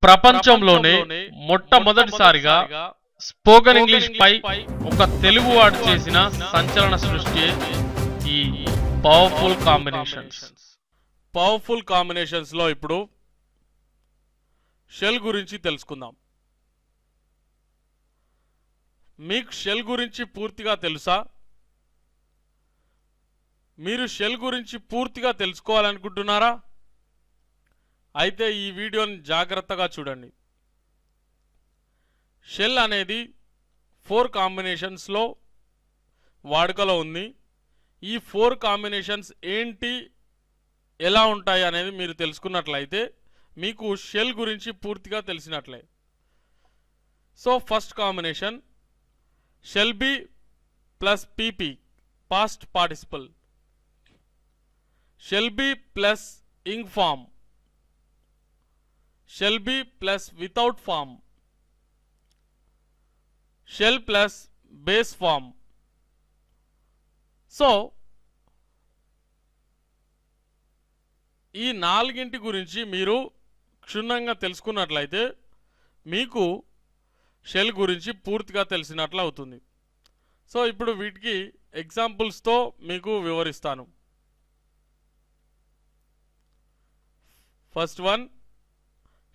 ప్రపంచంలోనే మొట్టమొదటిసారిగా spoken English పై ఒక తెలుగువాడు చేసిన సంచలన సృష్టి ఈ పవర్ఫుల్ కాంబినేషన్స్ లో ఇప్పుడు షెల్ గురించి తెలుసుకుందాం. మీకు షెల్ గురించి పూర్తిగా తెలుసా? మీరు షెల్ గురించి పూర్తిగా తెలుసుకోవాలనుకుంటున్నారా? అయితే ఈ వీడియోని జాగ్రత్తగా చూడండి. షెల్ అనేది 4 కాంబినేషన్స్లో వాడుకలో ఉంది. ఈ 4 కాంబినేషన్స్ ఏంటి, ఎలా ఉంటాయి అనేది మీరు తెలుసుకున్నట్లయితే మీకు షెల్ గురించి పూర్తిగా తెలిసినట్లే. So first combination shall be plus PP past participle, shall be plus ing form, shall be plus without form, shall plus base form. So ఈ నాలుగింటి గురించి మీరు క్షుణ్ణంగా తెలుసుకున్నట్లయితే మీకు షెల్ గురించి పూర్తిగా తెలిసినట్లు అవుతుంది. సో ఇప్పుడు వీటికి ఎగ్జాంపుల్స్తో మీకు వివరిస్తాను. First one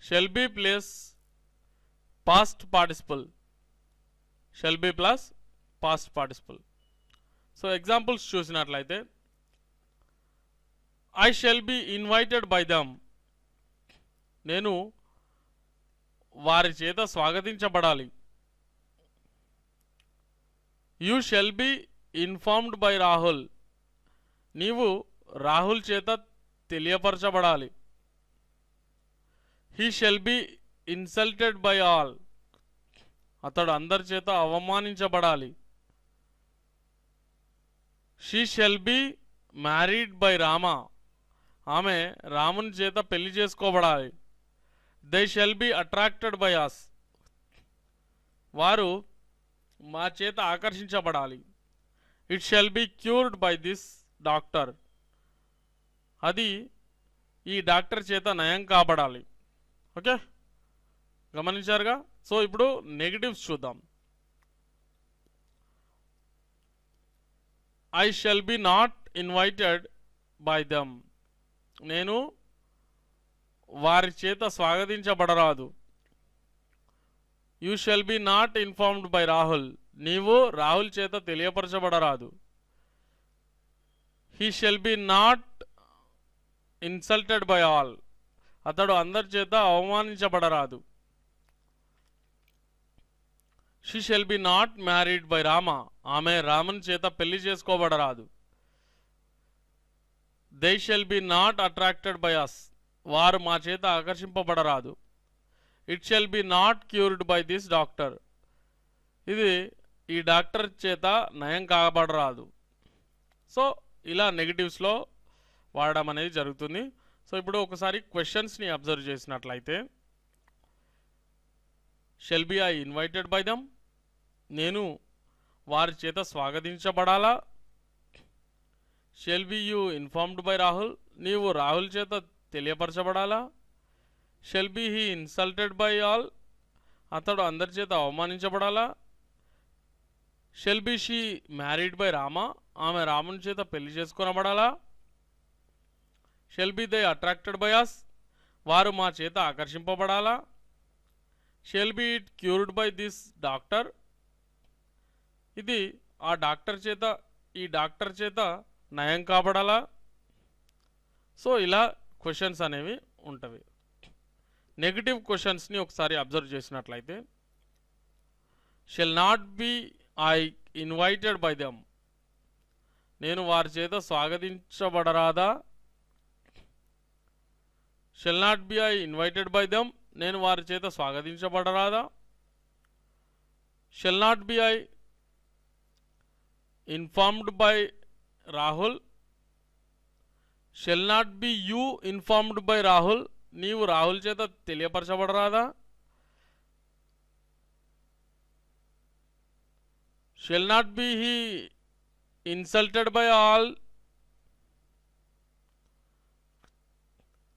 shall be plus past participle, shall be plus past participle. So examples చూసినట్లయితే I shall be invited by them, నేను వారి చేత స్వాగతించబడాలి. You shall be informed by Rahul, నీవు రాహుల్ చేత తెలియపరచబడాలి. He shall be insulted by all, అతడు అందరి చేత అవమానించబడాలి. She shall be married by Rama, ఆమె రాముని చేత పెళ్లి చేసుకోబడాలి. They shall be attracted by us, వారు మా చేత ఆకర్షించబడాలి. It shall be cured by this doctor, అది ఈ డాక్టర్ చేత నయం కాబడాలి. ఓకే, గమనించారుగా. సో ఇప్పుడు నెగటివ్స్ చూద్దాం. I shall be not invited by them, నేను వారి చేత స్వాగతించబడరాదు. You shall be not informed by Rahul, నీవు రాహుల్ చేత తెలియపరచబడరాదు. He shall be not insulted by all, అతడు అందరి చేత అవమానించబడరాదు. She shall be not married by Rama, ఆమె రాముని చేత పెళ్లి చేసుకోబడరాదు. They shall be not attracted by us, వారు మా చేత ఆకర్షింపబడరాదు. It shall be not cured by this doctor, ఇది ఈ డాక్టర్ చేత నయం కాబడరాదు. సో ఇలా నెగిటివ్స్లో వాడడం అనేది జరుగుతుంది. సో ఇప్పుడు ఒకసారి క్వశ్చన్స్ని అబ్జర్వ్ చేసినట్లయితే shall be I invited by them, నేను వారి చేత స్వాగతించబడాలా. Shall be you informed by Rahul, నీవు రాహుల్ చేత తెలియపరచబడాలా. Shall be he insulted by all, అతడు అందరి చేత అవమానించబడాలా. Shall be she married by Rama, ఆమె రాముని చేత పెళ్లి చేసుకొనబడాలా. Shall be they attracted by us, వారు మా చేత ఆకర్షింపబడాలా. Shall be it cured by this doctor, ఇది ఆ డాక్టర్ చేత ఈ డాక్టర్ చేత నయం కాబడాలా. సో ఇలా క్వశ్చన్స్ అనేవి ఉంటవి. నెగిటివ్ క్వశ్చన్స్ని ఒకసారి అబ్జర్వ్ చేసినట్లయితే shall not be I invited by them, నేను వారి చేత స్వాగతించబడరాదా. Shall not be I invited by them, నేను వారి చేత స్వాగతించబడరాదా. Shall not be I informed by Rahul, shall not be you informed by Rahul, నీవు రాహుల్ చేత తెలియపరచబడరాదా. Shall not be he insulted by all,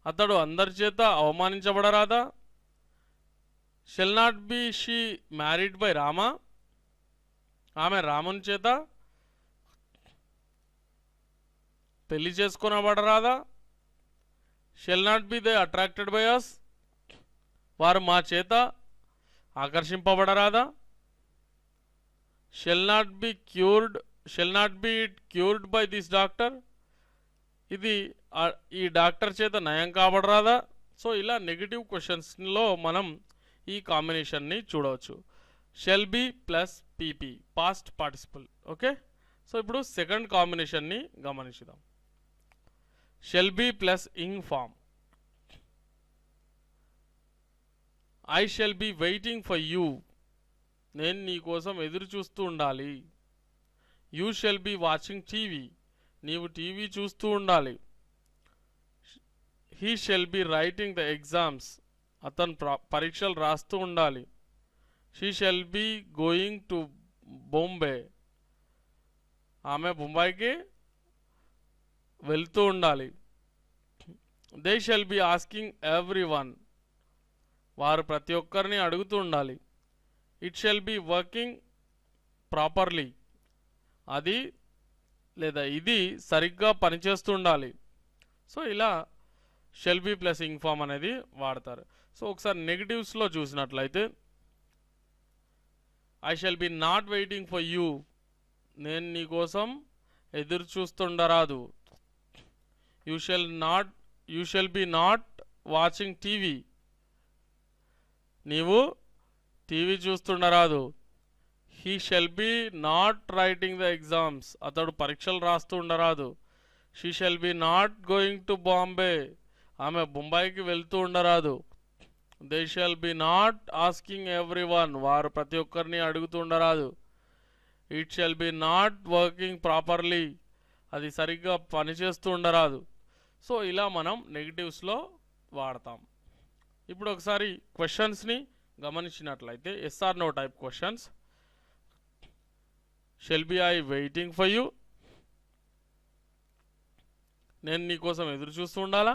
అతడు అందరి చేత అవమానించబడరాదా. Shall not be she married by Rama, ఆమె రాముని చేత పెళ్లి చేసుకొనబడరాదా? Shall not be they attracted by us, వారు మా చేత ఆకర్షింపబడరాదా? Shall not be it cured by this doctor, ఇది ఈ డాక్టర్ చేత నయం కాబడరాదా? సో ఇలా నెగిటివ్ క్వశ్చన్స్లో మనం ఈ కాంబినేషన్ని చూడవచ్చు. Shall be plus PP past participle. Okay, so ఇప్పుడు సెకండ్ కాంబినేషన్ని గమనించుదాం. Shall be plus ing form. I shall be waiting for you, నేను నీ కోసం ఎదురు చూస్తూ ఉండాలి. You shall be watching TV, నీవు టీవీ చూస్తూ ఉండాలి. He shall be writing the exams, అతను పరీక్షలు రాస్తూ ఉండాలి. She shall be going to Bombay, ఆమె బొంబాయికి వెళ్తూ ఉండాలి. They shall be asking everyone, వారు ప్రతి ఒక్కరిని అడుగుతూ ఉండాలి. It shall be working properly, అది లేదా ఇది సరిగ్గా పనిచేస్తూ ఉండాలి. సో ఇలా shall be plus ing form అనేది వాడతారు. సో ఒకసారి నెగిటివ్స్లో చూసినట్లయితే I shall be not waiting for you, నేను నీ కోసం ఎదురు చూస్తుండరాదు. You shall be not watching TV, నీవు టీవీ చూస్తుండరాదు. He shall be not writing the exams, అతడు పరీక్షలు రాస్తూ ఉండరాదు. She shall be not going to Bombay, ఆమె బొంబాయికి వెళ్తూ ఉండరాదు. They shall be not asking everyone, వారు ప్రతి ఒక్కరిని అడుగుతూ ఉండరాదు. It shall be not working properly, అది సరిగ్గా పనిచేస్తూ ఉండరాదు. సో ఇలా మనం నెగిటివ్స్లో వాడతాం. ఇప్పుడు ఒకసారి క్వశ్చన్స్ని గమనించినట్లయితే yes or no type questions. Shall be I waiting for you, నేను నీ కోసం ఎదురు చూస్తూ ఉండాలా?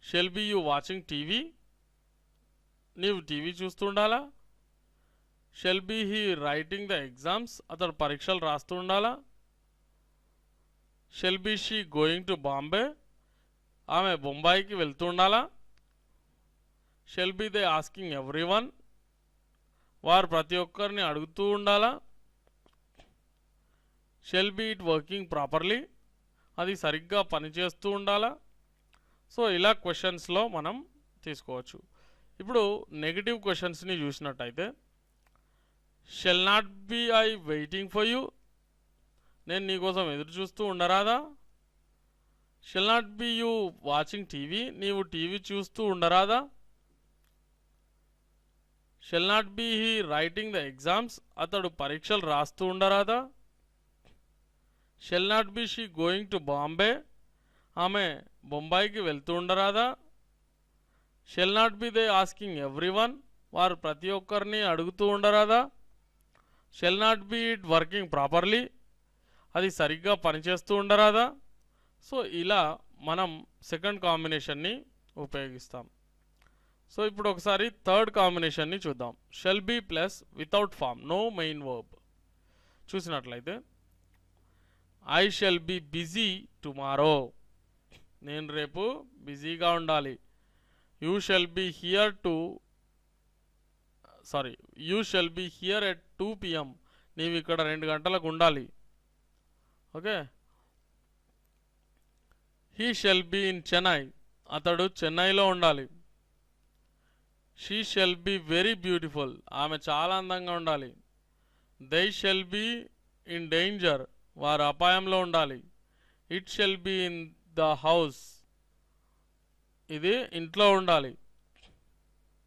Shall be you watching TV, నీవు టీవీ చూస్తూ ఉండాలా? Shall be he writing the exams, అతడు పరీక్షలు రాస్తూ ఉండాలా? Shall be she going to Bombay, ఆమె బొంబాయికి వెళ్తూ ఉండాలా? Shall be they asking everyone, వారు ప్రతి ఒక్కరిని అడుగుతూ ఉండాలా? Shall be it working properly, అది సరిగ్గా పనిచేస్తూ ఉండాలా? సో ఇలా క్వశ్చన్స్లో మనం తీసుకోవచ్చు. ఇప్పుడు నెగిటివ్ క్వశ్చన్స్ని చూసినట్టయితే shall not be I waiting for you, నేను నీకోసం ఎదురు చూస్తూ ఉండరాదా? Shall not be you watching TV, నీవు టీవీ చూస్తూ ఉండరాదా? Shall not be he writing the exams, అతడు పరీక్షలు రాస్తూ ఉండరాదా? Shall not be she going to Bombay, ఆమె బొంబాయికి వెళ్తూ ఉండరాదా? Shall not be they asking everyone, వారు ప్రతి ఒక్కరిని అడుగుతూ ఉండరాదా? Shall not be it working properly, అది సరిగ్గా పనిచేస్తూ ఉండరాదా? సో ఇలా మనం సెకండ్ కాంబినేషన్ని ఉపయోగిస్తాం. సో ఇప్పుడు ఒకసారి థర్డ్ కాంబినేషన్ని చూద్దాం. Shall be plus without form, no main verb. చూసినట్లయితే I shall be busy tomorrow, నేను రేపు బిజీగా ఉండాలి. You shall be here at 2 PM, నీవు ఇక్కడ 2 గంటలకు ఉండాలి. Okay. He shall be in Chennai, అతడు చెన్నైలో ఉండాలి. She shall be very beautiful, ఆమె చాలా అందంగా ఉండాలి. They shall be in danger, వారు అపాయంలో ఉండాలి. It shall be in the house, ఇది ఇంట్లో ఉండాలి.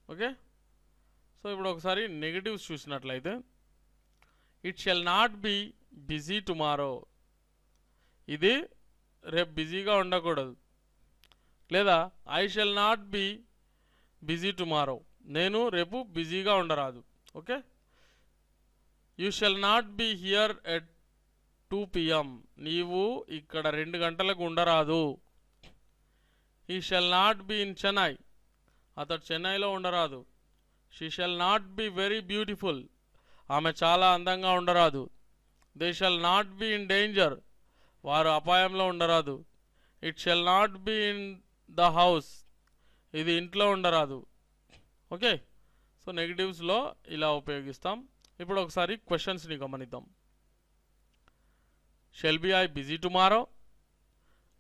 ఓకే. సో ఇప్పుడు ఒకసారి నెగిటివ్స్ చూసినట్లయితే it shall not B busy tomorrow, ఇది రేపు బిజీగా ఉండకూడదు. లేదా I shall not B busy tomorrow, నేను రేపు బిజీగా ఉండరాదు. Okay. You shall not B here at 2 PM, నీవు ఇక్కడ 2 గంటలకు ఉండరాదు. He shall not B in Chennai, అతడు చెన్నైలో ఉండరాదు. She shall not be very beautiful, ఆమె చాలా అందంగా ఉండరాదు. They shall not be in danger, వారు అపాయంలో ఉండరాదు. It shall not be in the house, ఇది ఇంట్లో ఉండరాదు. ఓకే, సో నెగిటివ్స్లో ఇలా ఉపయోగిస్తాం. ఇప్పుడు ఒకసారి క్వశ్చన్స్ని గమనిద్దాం. Shell be I busy tomorrow,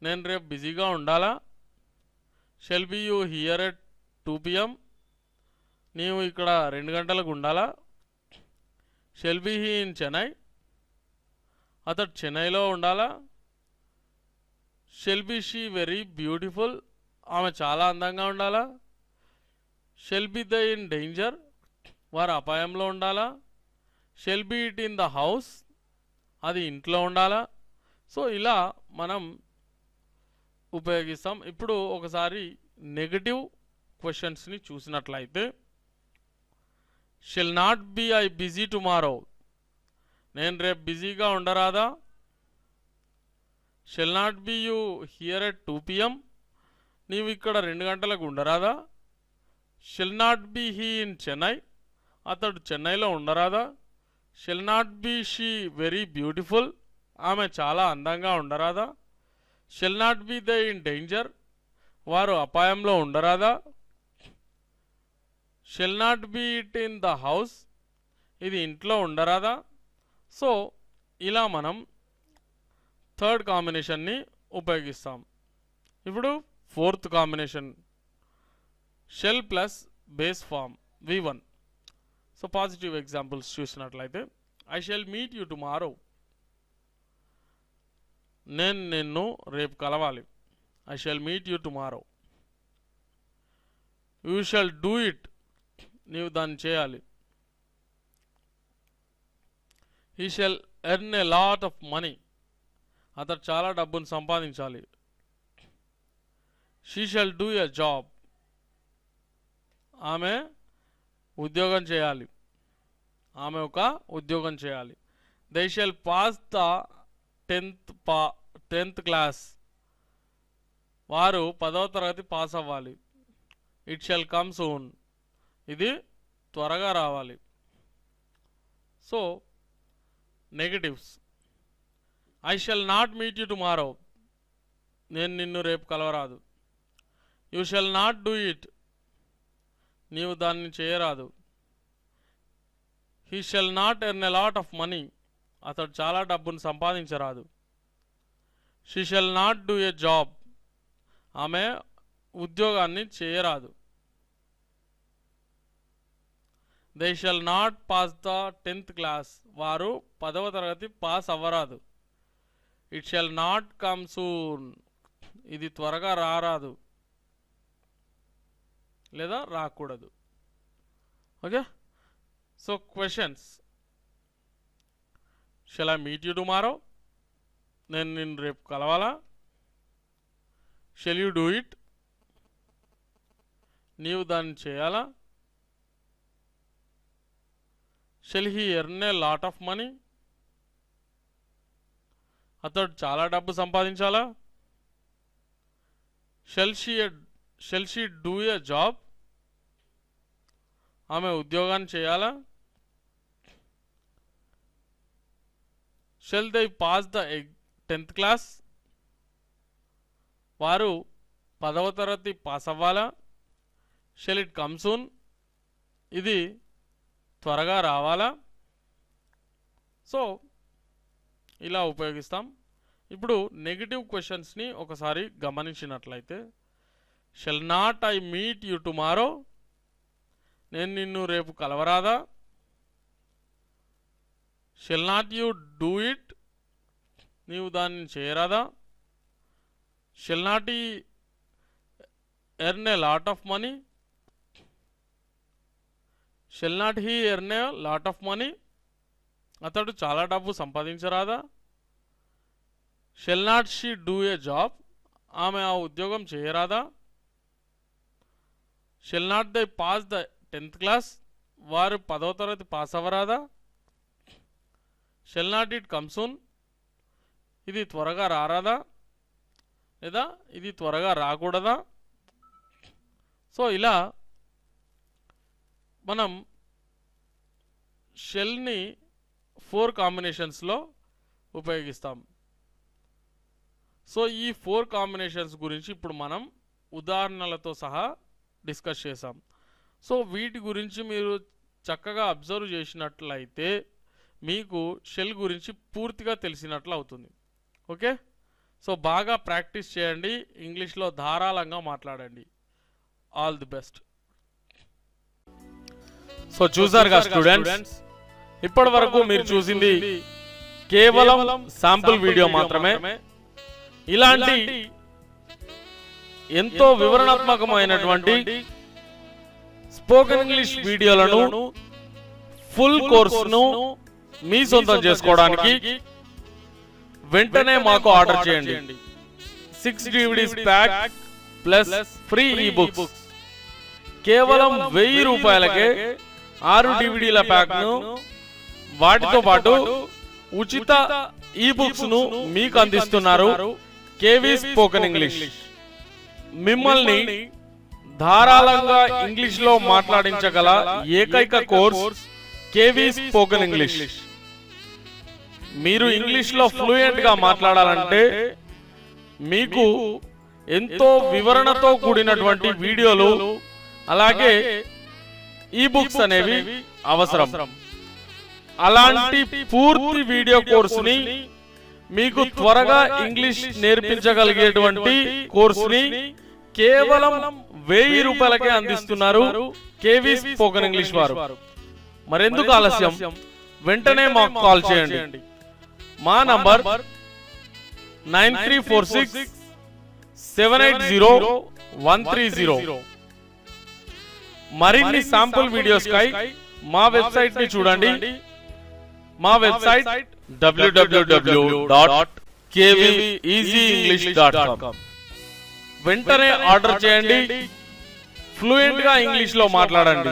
నేను రేపు బిజీగా ఉండాలా. Shall be you here at 2 PM, నీవు ఇక్కడ 2 గంటలకు ఉండాలా. Shall be he in Chennai, అతడు చెన్నైలో ఉండాలా. Shall be she very beautiful, ఆమె చాలా అందంగా ఉండాలా. Shall be they in danger, వారు అపాయంలో ఉండాలా. Shall be it in the house, అది ఇంట్లో ఉండాలా. సో ఇలా మనం ఉపయోగిస్తాం. ఇప్పుడు ఒకసారి నెగటివ్ క్వశ్చన్స్ని చూసినట్లయితే, shall not be I busy tomorrow, నేను రేపు బిజీగా ఉండరాదా. Shall not be you here at 2 PM, నీవు ఇక్కడ 2 గంటలకు ఉండరాదా. Shall not be he in Chennai, అతడు చెన్నైలో ఉండరాదా. Shall not be she very beautiful, ఆమె చాలా అందంగా ఉండరాదా. Shall not be they in danger, వారు అపాయంలో ఉండరాదా. Shall not be it in the house, ఇది ఇంట్లో ఉండరాదా. సో ఇలా మనం థర్డ్ కాంబినేషన్ని ఉపయోగిస్తాం. ఇప్పుడు fourth combination, shall plus base form V1. So positive examples చూసినట్లయితే, I shall meet you tomorrow, నేను నిన్ను రేపు కలవాలి. I shall meet you tomorrow. You shall do it, నీవు దాన్ని చేయాలి. He shall earn a lot of money, అతడు చాలా డబ్బును సంపాదించాలి. She shall do a job, ఆమె ఉద్యోగం చేయాలి. ఆమె ఒక ఉద్యోగం చేయాలి. They shall pass the 10th class, వారు 10వ తరగతి పాస్ అవ్వాలి. ఇట్ షెల్ కమ్ సూన్, ఇది త్వరగా రావాలి. So negatives, I shall not meet you tomorrow, నేను నిన్ను రేపు కలవరాదు. You shall not do it, నీవు దాన్ని చేయరాదు. He shall not earn a lot of money, అతడు చాలా డబ్బును సంపాదించరాదు. She shall not do a job, ఆమె ఉద్యోగాన్ని చేయరాదు. They shall not pass the 10th class, వారు 10వ తరగతి పాస్ అవ్వరాదు. It shall not come soon, ఇది త్వరగా రారాదు లేదా రాకూడదు. Okay, so questions, shell I meet you tomorrow, నేను నిన్ను రేపు కలవాలా. షెల్ యూ డూ ఇట్, నీవు దాన్ని చేయాలా. Shall he earn a lot of money, అతడు చాలా డబ్బు సంపాదించాలా. Shall she do a job, ఆమె ఉద్యోగాన్ని చేయాలా. Shall they pass the 10th class, వారు 10వ తరగతి పాస్ అవ్వాలా. షెల్ ఇట్ కమ్ సూన్, ఇది త్వరగా రావాలా. సో ఇలా ఉపయోగిస్తాం. ఇప్పుడు నెగిటివ్ క్వశ్చన్స్ని ఒకసారి గమనించినట్లయితే, shall not I meet you tomorrow, నేను నిన్ను రేపు కలవరాదా. Shall not you do it, నీవు దాన్ని చేయరాదా. Shall not he earn a lot of money, shall not he earn a lot of money, అతడు చాలా డబ్బు సంపాదించరాదా. Shall not she do a job, ఆమె ఆ ఉద్యోగం చేయరాదా. Shall not they pass the 10th class, వారు 10వ తరగతి పాస్ అవ్వరాదా. Shall not it come soon, ఇది త్వరగా రారాదా లేదా ఇది త్వరగా రాకూడదా. సో ఇలా మనం షెల్ని 4 కాంబినేషన్స్లో ఉపయోగిస్తాం. సో ఈ 4 కాంబినేషన్స్ గురించి ఇప్పుడు మనం ఉదాహరణలతో సహా డిస్కస్ చేసాం. సో వీటి గురించి మీరు చక్కగా అబ్జర్వ్ చేసినట్లయితే మీకు షెల్ గురించి పూర్తిగా తెలిసినట్లు అవుతుంది. ఓకే, సో బాగా ప్రాక్టీస్ చేయండి, ఇంగ్లీష్లో ధారాళంగా మాట్లాడండి. All the best. సో చూసారుగా స్టూడెంట్స్, ఇప్పటి వరకు మీరు చూసింది కేవలం శాంపుల్ వీడియో మాత్రమే. ఇలాంటి ఎంతో వివరణాత్మకమైనటువంటి స్పోకెన్ ఇంగ్లీష్ వీడియోలను ఫుల్ కోర్సును మీ సొంతం చేసుకోవడానికి వెంటనే మాకు ఆర్డర్ చేయండి. 6 DVDs pack plus free ebooks కేవలం 1000 రూపాయలకే 6 DVDల ప్యాక్ను వాటితో పాటు ఉచిత ఈబుక్స్ ను మీకు అందిస్తున్నారు కేవీ స్పోకెన్ ఇంగ్లీష్. మిమ్మల్ని ధారాళంగా ఇంగ్లీష్ లో మాట్లాడించగల ఏకైక కోర్స్ కేవీ స్పోకెన్ ఇంగ్లీష్. మీరు ఇంగ్లీష్ లో ఫ్లూయెంట్ గా మాట్లాడాలంటే మీకు ఎంతో వివరణతో కూడినటువంటి వీడియోలు అలాగే ఈ బుక్స్ అనేవి అవసరం. అలాంటి పూర్తి వీడియో కోర్సుని మీకు త్వరగా ఇంగ్లీష్ నేర్పించగలిగేటువంటి కోర్సుని కేవలం 1000 రూపాయలకే అందిస్తున్నారు కేవీ స్పోకెన్ ఇంగ్లీష్ వారు. మరెందుకు ఆలస్యం, వెంటనే మాకు కాల్ చేయండి. మా నంబర్ 9346780130. మరిన్ని శాంపుల్ వీడియోస్ కై మా వెబ్సైట్ ని చూడండి. మా వెబ్సైట్ www.kveasyenglish.com. వెంటనే ఆర్డర్ చేయండి, ఫ్లూయెంట్ గా ఇంగ్లీష్ లో మాట్లాడండి.